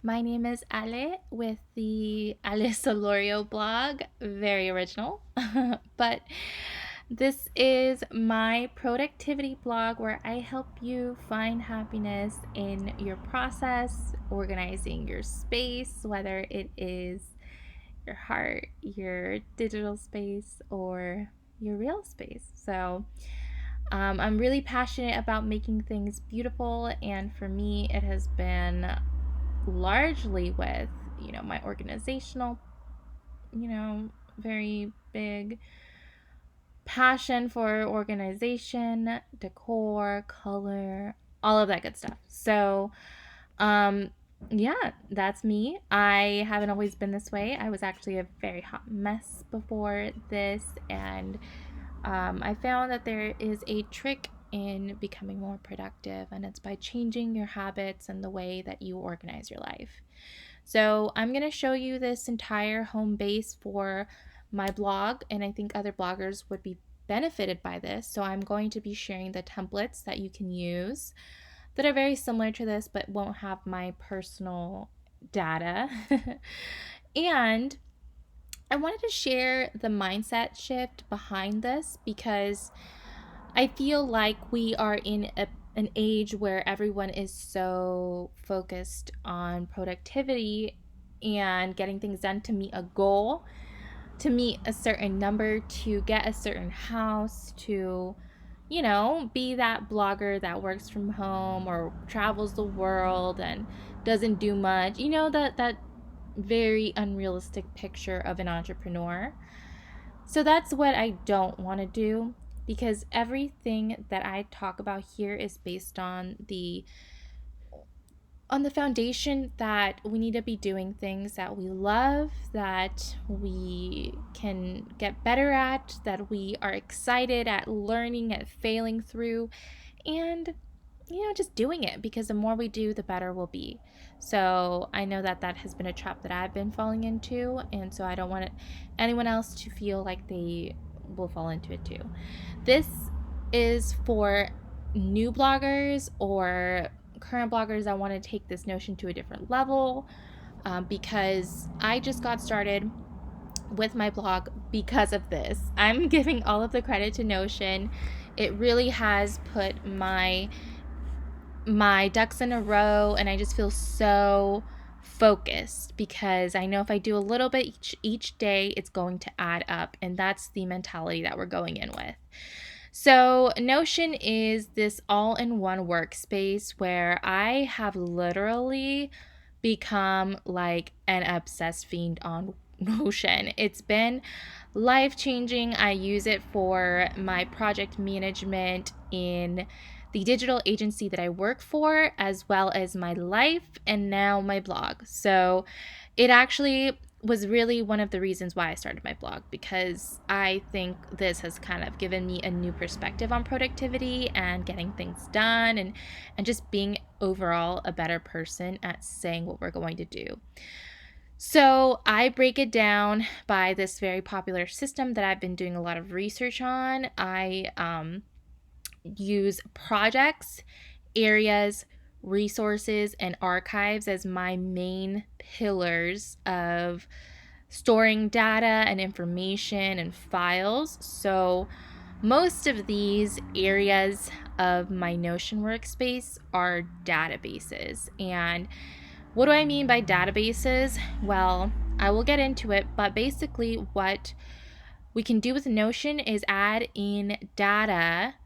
My name is Ale with the Ale Solorio blog. Very original. But this is my productivity blog where I help you find happiness in your process, organizing your space, whether it is your heart, your digital space, or your real space. I'm really passionate about making things beautiful, and for me, it has been largely with, my organizational, very big passion for organization, decor, color, all of that good stuff. Um, yeah, that's me. I haven't always been this way. I was actually a very hot mess before this, and I found that there is a trick in becoming more productive, and it's by changing your habits and the way that you organize your life. So, I'm going to show you this entire home base for my blog, and I think other bloggers would be benefited by this. So, I'm going to be sharing the templates that you can use that are very similar to this but won't have my personal data. And I wanted to share the mindset shift behind this because I feel like we are in an age where everyone is so focused on productivity and getting things done to meet a goal, to meet a certain number, to get a certain house, to, be that blogger that works from home or travels the world and doesn't do much. That very unrealistic picture of an entrepreneur. So that's what I don't want to do, because everything that I talk about here is based on the foundation that we need to be doing things that we love, that we can get better at, that we are excited at learning, at failing through, and just doing it, because the more we do, the better we'll be. So I know that that has been a trap that I've been falling into, and so I don't want anyone else to feel like they will fall into it too. This is for new bloggers or current bloggers that want to take this notion to a different level, because I just got started with my blog because of this. I'm giving all of the credit to Notion. It really has put my ducks in a row, and I just feel so focused because I know if I do a little bit each day, it's going to add up, and that's the mentality that we're going in with. So, Notion is this all-in-one workspace where I have literally become like an obsessed fiend on Notion. It's been life-changing. I use it for my project management in the digital agency that I work for, as well as my life and now my blog. So it actually was really one of the reasons why I started my blog, because I think this has kind of given me a new perspective on productivity and getting things done, and just being overall a better person at saying what we're going to do. So I break it down by this very popular system that I've been doing a lot of research on. I use projects, areas, resources, and archives as my main pillars of storing data and information and files. So most of these areas of my Notion workspace are databases. And what do I mean by databases? Well, I will get into it, but basically what we can do with Notion is add in data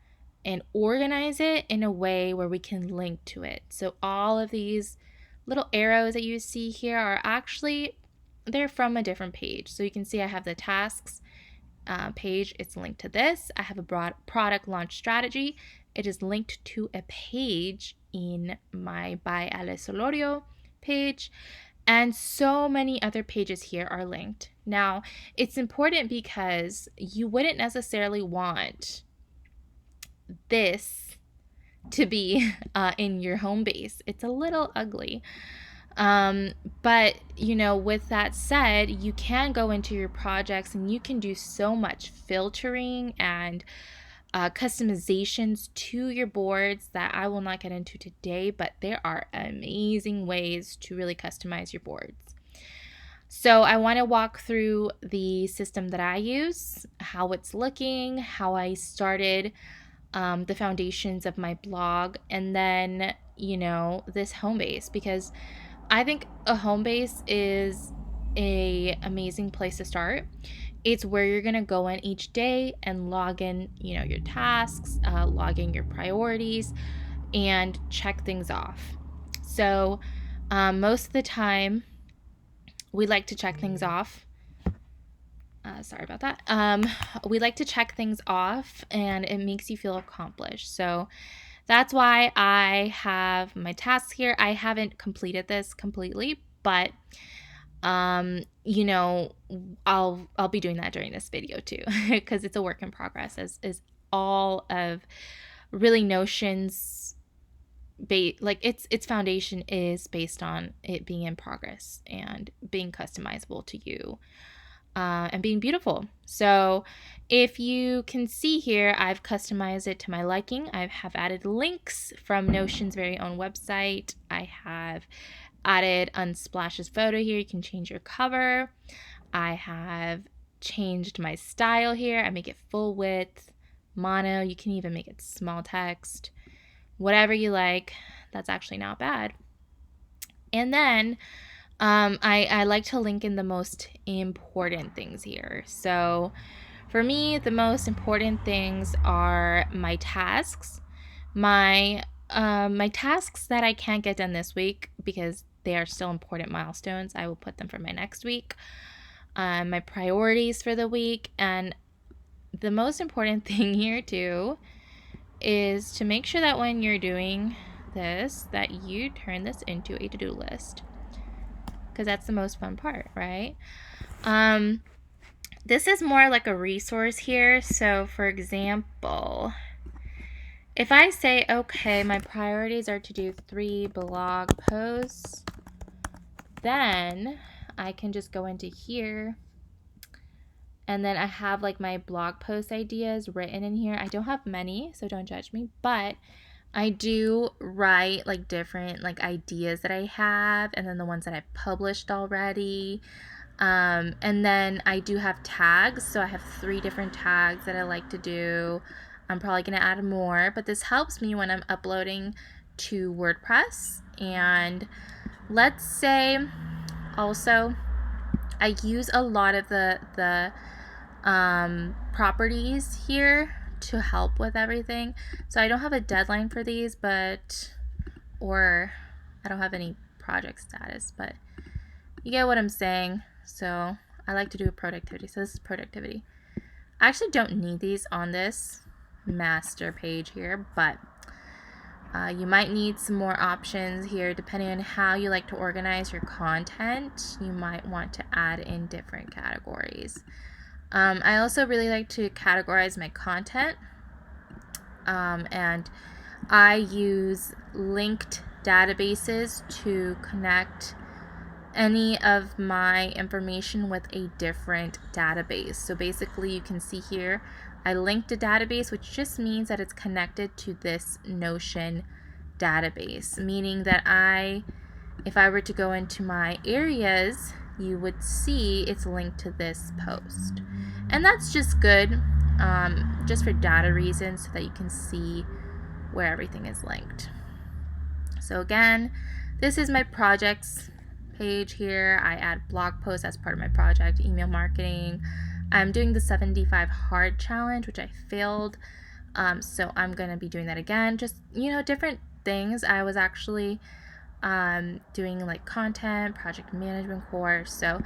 and organize it in a way where we can link to it. So all of these little arrows that you see here are actually, they're from a different page. So you can see I have the tasks page. It's linked to this. I have a broad product launch strategy. It is linked to a page in my By Ale Solorio page. And so many other pages here are linked. Now, it's important because you wouldn't necessarily want this to be in your home base. It's a little ugly. But, with that said, you can go into your projects and you can do so much filtering and customizations to your boards that I will not get into today, but there are amazing ways to really customize your boards. So I want to walk through the system that I use, how it's looking, how I started, the foundations of my blog, and then, this home base, because I think a home base is a amazing place to start. It's where you're going to go in each day and log in, your tasks, log in your priorities, and check things off. So most of the time, we like to check things off. Sorry about that. We like to check things off, and it makes you feel accomplished. So that's why I have my tasks here. I haven't completed this completely, but I'll be doing that during this video too, because it's a work in progress, as is all of really Notion's like its foundation is based on it being in progress and being customizable to you, and being beautiful. So if you can see here, I've customized it to my liking. I have added links from Notion's very own website. I have added Unsplash's photo here. You can change your cover. I have changed my style here. I make it full width, mono. You can even make it small text. Whatever you like. That's actually not bad. And then I like to link in the most important things here. So for me, the most important things are my tasks. My tasks that I can't get done this week because they are still important milestones, I will put them for my next week. My priorities for the week, and the most important thing here too is to make sure that when you're doing this, that you turn this into a to-do list, because that's the most fun part, right? This is more like a resource here. So for example, if I say, okay, my priorities are to do 3 blog posts, then I can just go into here, and then I have like my blog post ideas written in here. I don't have many, so don't judge me, but I do write like different like ideas that I have, and then the ones that I've published already. And then I do have tags. So I have 3 different tags that I like to do. I'm probably going to add more, but this helps me when I'm uploading to WordPress. And let's say also I use a lot of the properties here to help with everything. So I don't have a deadline for these, or I don't have any project status, but you get what I'm saying. So I like to do a productivity. So this is productivity. I actually don't need these on this master page here, but you might need some more options here depending on how you like to organize your content. You might want to add in different categories. I also really like to categorize my content, and I use linked databases to connect any of my information with a different database. So basically you can see here I linked a database, which just means that it's connected to this Notion database, meaning that if I were to go into my areas, you would see it's linked to this post. And that's just good, just for data reasons, so that you can see where everything is linked. So again, this is my projects page here. I add blog posts as part of my project, email marketing. I'm doing the 75 hard challenge, which I failed. So I'm going to be doing that again. Just, different things. I was actually doing like content, project management course. So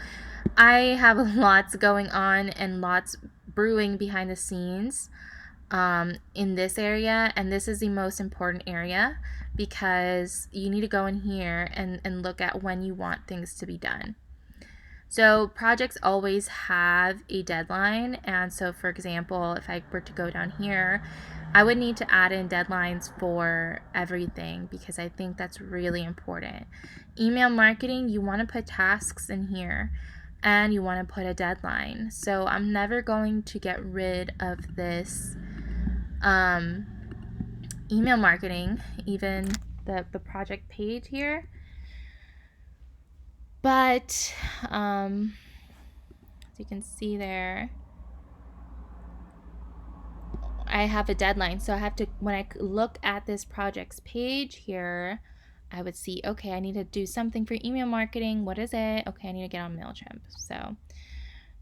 I have lots going on and lots brewing behind the scenes in this area. And this is the most important area, because you need to go in here and look at when you want things to be done. So projects always have a deadline. And so for example, if I were to go down here, I would need to add in deadlines for everything, because I think that's really important. Email marketing, you want to put tasks in here and you want to put a deadline. So I'm never going to get rid of this Um, email marketing, even the project page here. But as you can see there, I have a deadline. So I have to, when I look at this project's page here, I would see, okay, I need to do something for email marketing. What is it? Okay, I need to get on MailChimp. So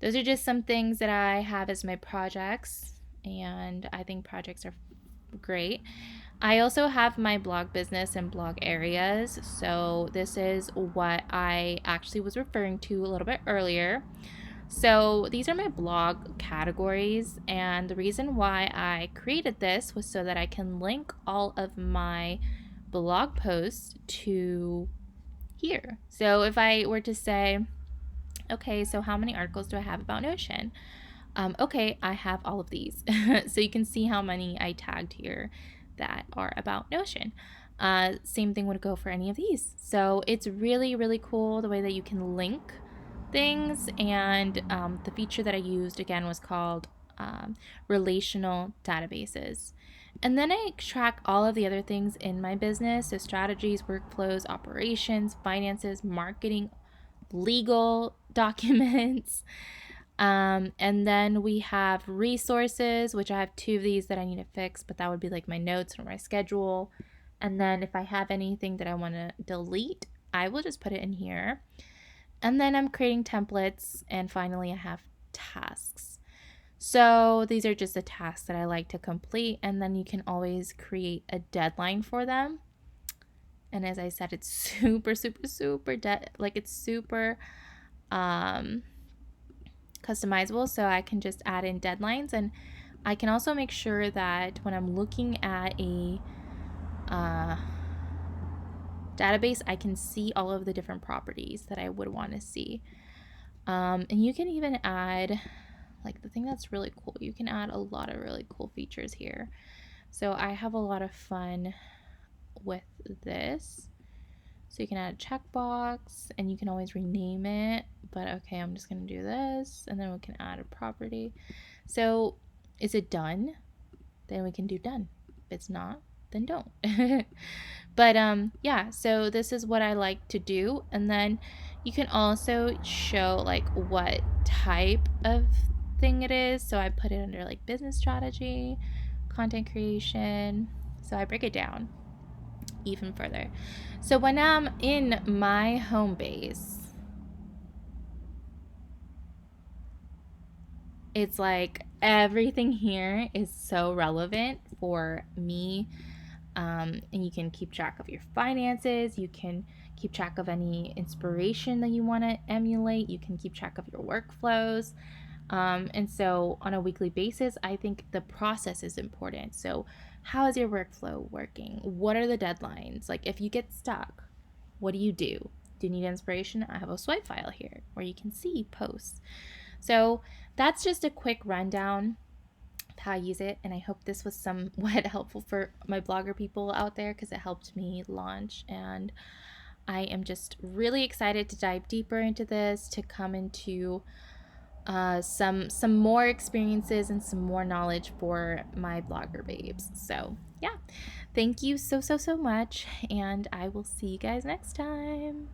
those are just some things that I have as my projects, and I think projects are great. I also have my blog business and blog areas. So this is what I actually was referring to a little bit earlier. So these are my blog categories, and the reason why I created this was so that I can link all of my blog posts to here. So if I were to say, okay, so how many articles do I have about Notion? Okay, I have all of these. So you can see how many I tagged here that are about Notion. Same thing would go for any of these. So it's really, really cool the way that you can link things. And the feature that I used again was called relational databases. And then I track all of the other things in my business, so strategies, workflows, operations, finances, marketing, legal documents. And then we have resources, which I have 2 of these that I need to fix, but that would be like my notes or my schedule. And then if I have anything that I want to delete, I will just put it in here. And then I'm creating templates. And finally, I have tasks. So these are just the tasks that I like to complete. And then you can always create a deadline for them. And as I said, it's super, super, super, it's super customizable. So I can just add in deadlines. And I can also make sure that when I'm looking at a database, I can see all of the different properties that I would want to see. And you can even add, like, the thing that's really cool, you can add a lot of really cool features here. So I have a lot of fun with this. So you can add a checkbox, and you can always rename it. But okay, I'm just going to do this, and then we can add a property. So is it done? Then we can do done. If it's not, then don't. But yeah, so this is what I like to do. And then you can also show like what type of thing it is. So I put it under like business strategy, content creation. So I break it down even further. So when I'm in my home base, it's like everything here is so relevant for me. And you can keep track of your finances. You can keep track of any inspiration that you want to emulate. You can keep track of your workflows. And so on a weekly basis, I think the process is important. So how is your workflow working? What are the deadlines? Like if you get stuck, what do you do? Do you need inspiration? I have a swipe file here where you can see posts. So that's just a quick rundown of how I use it. And I hope this was somewhat helpful for my blogger people out there, because it helped me launch. And I am just really excited to dive deeper into this, to come into some more experiences and some more knowledge for my blogger babes. So yeah, thank you so much, and I will see you guys next time.